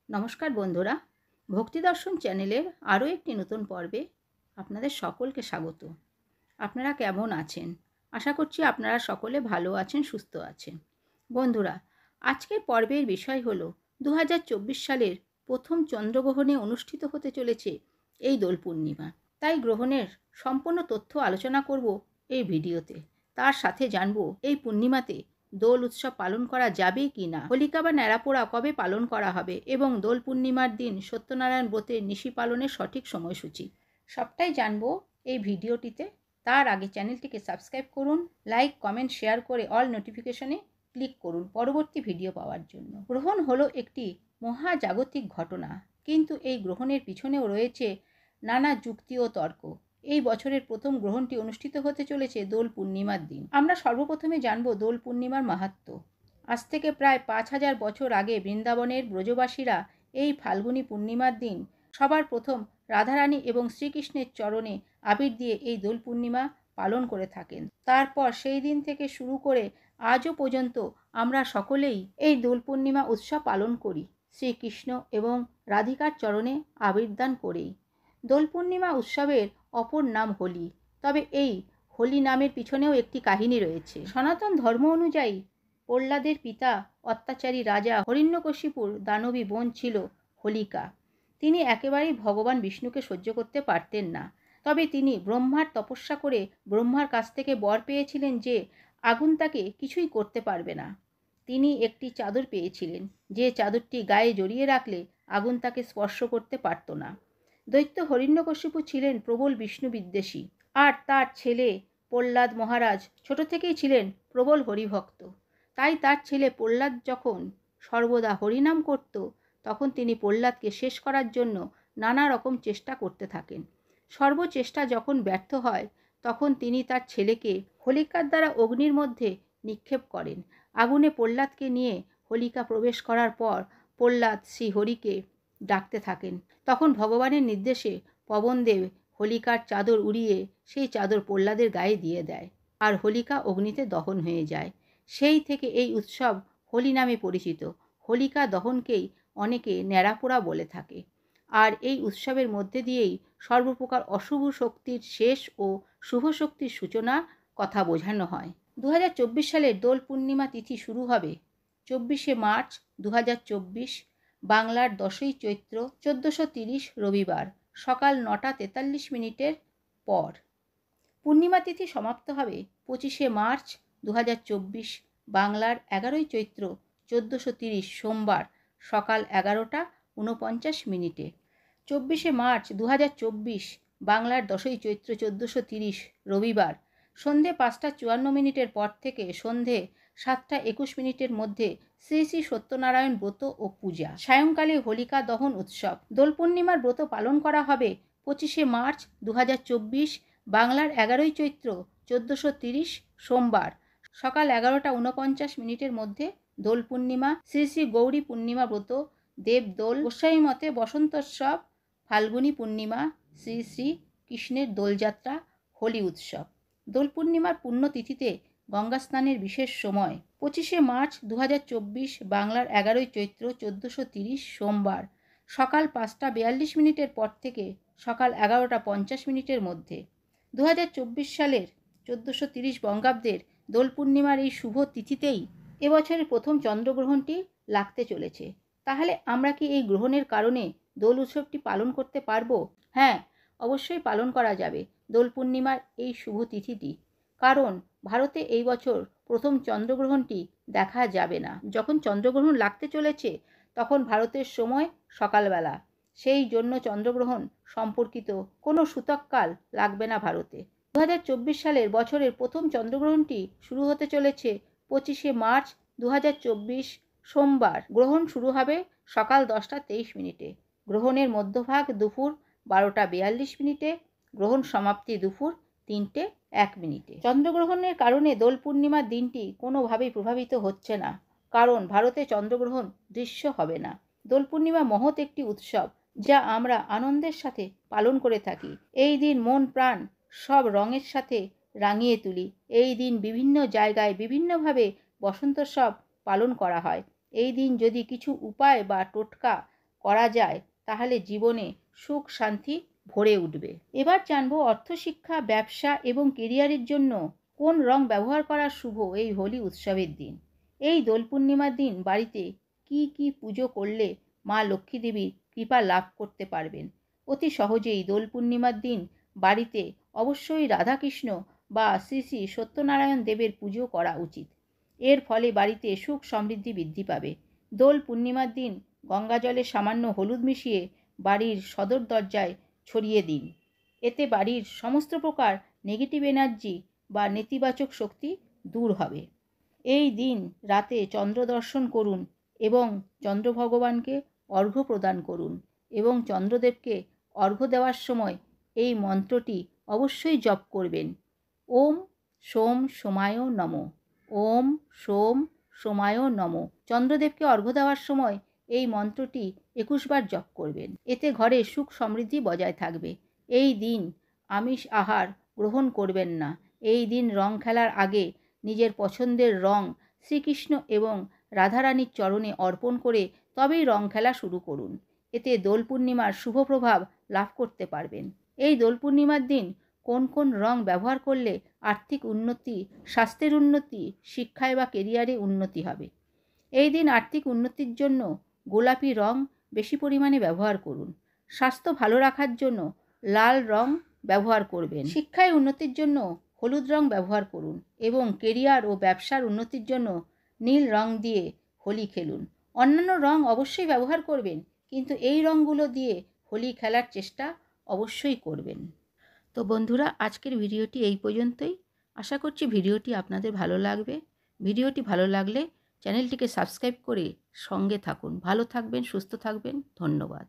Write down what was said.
নমস্কার বন্ধুরা, ভক্তি দর্শন চ্যানেলের আরও একটি নতুন পর্বে আপনাদের সকলকে স্বাগত। আপনারা কেমন আছেন? আশা করছি আপনারা সকলে ভালো আছেন, সুস্থ আছেন। বন্ধুরা, আজকের পর্বের বিষয় হলো 2024 সালের প্রথম চন্দ্রগ্রহণে অনুষ্ঠিত হতে চলেছে এই দোল পূর্ণিমা। তাই গ্রহণের সম্পূর্ণ তথ্য আলোচনা করব এই ভিডিওতে। তার সাথে জানব এই পূর্ণিমাতে দোল উৎসব পালন করা যাবে কি না, হোলিকা বা ন্যাড়াপোড়া কবে পালন করা হবে এবং দোল পূর্ণিমার দিন সত্যনারায়ণ ব্রতের নিশি পালনের সঠিক সময়সূচি সবটাই জানবো এই ভিডিওটিতে। তার আগে চ্যানেলটিকে সাবস্ক্রাইব করুন, লাইক, কমেন্ট, শেয়ার করে অল নোটিফিকেশনে ক্লিক করুন পরবর্তী ভিডিও পাওয়ার জন্য। গ্রহণ হলো একটি মহাজাগতিক ঘটনা, কিন্তু এই গ্রহণের পিছনেও রয়েছে নানা যুক্তি ও তর্ক। এই বছরের প্রথম গ্রহণটি অনুষ্ঠিত হতে চলেছে দোল পূর্ণিমার দিন। আমরা সর্বপ্রথমে জানব দোল পূর্ণিমার মাহাত্ম্য। আজ থেকে প্রায় 5000 বছর আগে বৃন্দাবনের ব্রজবাসীরা এই ফাল্গুনী পূর্ণিমার দিন সবার প্রথম রাধারানী এবং শ্রীকৃষ্ণের চরণে আবির দিয়ে এই দোল পূর্ণিমা পালন করে থাকেন। তারপর সেই দিন থেকে শুরু করে আজও পর্যন্ত আমরা সকলেই এই দোল পূর্ণিমা উৎসব পালন করি, শ্রীকৃষ্ণ এবং রাধিকার চরণে আবির্দান করেই। দোল পূর্ণিমা উৎসবের অপর নাম হোলি। তবে এই হোলি নামের পিছনেও একটি কাহিনী রয়েছে। সনাতন ধর্ম অনুযায়ী প্রহ্লাদের পিতা অত্যাচারী রাজা হিরণ্যকশিপুর দানবী বোন ছিল হোলিকা। তিনি একেবারেই ভগবান বিষ্ণুকে সহ্য করতে পারতেন না। তবে তিনি ব্রহ্মার তপস্যা করে ব্রহ্মার কাছ থেকে বর পেয়েছিলেন যে আগুন তাকে কিছুই করতে পারবে না। তিনি একটি চাদর পেয়েছিলেন, যে চাদরটি গায়ে জড়িয়ে রাখলে আগুন তাকে স্পর্শ করতে পারত না। দৈত্য হিরণ্যকশিপু ছিলেন প্রবল বিষ্ণু বিদ্বেষী, আর তার ছেলে প্রহ্লাদ মহারাজ ছোট থেকেই ছিলেন প্রবল হরিভক্ত। তাই তার ছেলে প্রহ্লাদ যখন সর্বদা হরিনাম করত, তখন তিনি প্রহ্লাদকে শেষ করার জন্য নানা রকম চেষ্টা করতে থাকেন। সর্বচেষ্টা যখন ব্যর্থ হয়, তখন তিনি তার ছেলেকে হোলিকার দ্বারা অগ্নির মধ্যে নিক্ষেপ করেন। আগুনে প্রহ্লাদকে নিয়ে হোলিকা প্রবেশ করার পর প্রহ্লাদ শ্রী হরিকে ডাকতে থাকেন। তখন ভগবানের নির্দেশে পবনদেব হোলিকার চাদর উড়িয়ে সেই চাদর প্রহ্লাদের গায়ে দিয়ে দেয়, আর হোলিকা অগ্নিতে দহন হয়ে যায়। সেই থেকে এই উৎসব হোলি নামে পরিচিত। হোলিকা দহনকেই অনেকে ন্যাড়াপোড়া বলে থাকে। আর এই উৎসবের মধ্যে দিয়েই সর্বপ্রকার অশুভ শক্তির শেষ ও শুভ শক্তির সূচনা কথা বোঝানো হয়। 2024 সালের দোল পূর্ণিমা তিথি শুরু হবে 24শে মার্চ 2024, বাংলার 10ই চৈত্র 1430 রবিবার সকাল 9:43 পর। পূর্ণিমা তিথি সমাপ্ত হবে 25শে মার্চ 2024, বাংলার 11ই চৈত্র 1430 সোমবার সকাল 11:49। 24শে মার্চ 2024, বাংলার 10ই চৈত্র 1430 রবিবার সন্ধে 5:54 পর থেকে সন্ধে 7:21 মধ্যে শ্রী শ্রী সত্যনারায়ণ ব্রত ও পূজা। সায়ংকালে হোলিকা দহন উৎসব। দোল পূর্ণিমার ব্রত পালন করা হবে 25শে মার্চ 2024, বাংলার 11ই চৈত্র 1430 সোমবার সকাল 11:49 মধ্যে। দোল পূর্ণিমা শ্রী শ্রী গৌরী পূর্ণিমা ব্রত, দেবদোল, গোস্বামী মতে বসন্তোৎসব, ফাল্গুনী পূর্ণিমা শ্রী শ্রী কৃষ্ণের দোলযাত্রা, হোলি উৎসব। দোল পূর্ণিমার পুণ্যতিথিতে গঙ্গা স্নানের বিশেষ সময় 25শে মার্চ 2024, বাংলার 11ই চৈত্র 1430 সোমবার সকাল 5:42 পর থেকে সকাল 11:50 মধ্যে। 2024 সালের 1430 বঙ্গাব্দের দোল পূর্ণিমার এই শুভ তিথিতেই এবছরের প্রথম চন্দ্রগ্রহণটি লাগতে চলেছে। তাহলে আমরা কি এই গ্রহণের কারণে দোল উৎসবটি পালন করতে পারবো? হ্যাঁ, অবশ্যই পালন করা যাবে দোল পূর্ণিমার এই শুভ তিথিটি। কারণ ভারতে এই বছর প্রথম চন্দ্রগ্রহণটি দেখা যাবে না। যখন চন্দ্রগ্রহণ লাগতে চলেছে তখন ভারতের সময় সকালবেলা, সেই জন্য চন্দ্রগ্রহণ সম্পর্কিত কোনো সূতককাল লাগবে না ভারতে। 2024 সালের বছরের প্রথম চন্দ্রগ্রহণটি শুরু হতে চলেছে 25শে মার্চ 2024 সোমবার। গ্রহণ শুরু হবে সকাল 10:23। গ্রহণের মধ্যভাগ দুপুর 12:42। গ্রহণ সমাপ্তি দুপুর 3:01। চন্দ্রগ্রহণের কারণে দোল পূর্ণিমার দিনটি কোনোভাবেই প্রভাবিত হচ্ছে না, কারণ ভারতে চন্দ্রগ্রহণ দৃশ্য হবে না। দোল পূর্ণিমা মহৎ একটি উৎসব, যা আমরা আনন্দের সাথে পালন করে থাকি। এই দিন মন প্রাণ সব রঙের সাথে রাঙিয়ে তুলি। এই দিন বিভিন্ন জায়গায় বিভিন্নভাবে বসন্তোৎসব পালন করা হয়। এই দিন যদি কিছু উপায় বা টোটকা করা যায় তাহলে জীবনে সুখ শান্তি ভরে উঠবে। এবার জানবো অর্থশিক্ষা, ব্যবসা এবং কেরিয়ারের জন্য কোন রং ব্যবহার করা শুভ এই হোলি উৎসবের দিন। এই দোল পূর্ণিমার দিন বাড়িতে কি কি পুজো করলে মা লক্ষ্মী দেবীর কৃপা লাভ করতে পারবেন। অতি সহজেই দোল পূর্ণিমার দিন বাড়িতে অবশ্যই রাধাকৃষ্ণ বা শ্রী শ্রী সত্যনারায়ণ দেবের পুজো করা উচিত। এর ফলে বাড়িতে সুখ সমৃদ্ধি বৃদ্ধি পাবে। দোল পূর্ণিমার দিন গঙ্গা জলে সামান্য হলুদ মিশিয়ে বাড়ির সদর দরজায় ছড়িয়ে দিন। এতে বাড়ির সমস্ত প্রকার নেগেটিভ এনার্জি বা নেতিবাচক শক্তি দূর হবে। এই দিন রাতে চন্দ্র দর্শন করুন এবং চন্দ্র ভগবানকে অর্ঘ্য প্রদান করুন এবং চন্দ্রদেবকে অর্ঘ্য দেওয়ার সময় এই মন্ত্রটি অবশ্যই জপ করবেন। ওম সোম সোমায় নমঃ। ওম সোম সোমায় নমঃ। চন্দ্রদেবকে অর্ঘ্য দেওয়ার সময় এই মন্ত্রটি 21 বার জপ করবেন। এতে ঘরে সুখ সমৃদ্ধি বজায় থাকবে। এই দিন আমিষ আহার গ্রহণ করবেন না। এই দিন রং খেলার আগে নিজের পছন্দের রং শ্রীকৃষ্ণ এবং রাধারানীর চরণে অর্পণ করে তবেই রং খেলা শুরু করুন। এতে দোল পূর্ণিমার শুভ প্রভাব লাভ করতে পারবেন। এই দোল পূর্ণিমার দিন কোন কোন রং ব্যবহার করলে আর্থিক উন্নতি, স্বাস্থ্যের উন্নতি, শিক্ষায় বা কেরিয়ারে উন্নতি হবে। এই দিন আর্থিক উন্নতির জন্য গোলাপি রং বেশি পরিমাণে ব্যবহার করুন। স্বাস্থ্য ভালো রাখার জন্য লাল রং ব্যবহার করবেন। শিক্ষায় উন্নতির জন্য হলুদ রং ব্যবহার করুন এবং কেরিয়ার ও ব্যবসার উন্নতির জন্য নীল রং দিয়ে হোলি খেলুন। অন্যান্য রং অবশ্যই ব্যবহার করবেন, কিন্তু এই রঙগুলো দিয়ে হোলি খেলার চেষ্টা অবশ্যই করবেন। তো বন্ধুরা, আজকের ভিডিওটি এই পর্যন্তই। আশা করছি ভিডিওটি আপনাদের ভালো লাগবে। ভিডিওটি ভালো লাগলে চ্যানেলটিকে সাবস্ক্রাইব করে সঙ্গে থাকুন। ভালো থাকবেন, সুস্থ থাকবেন। ধন্যবাদ।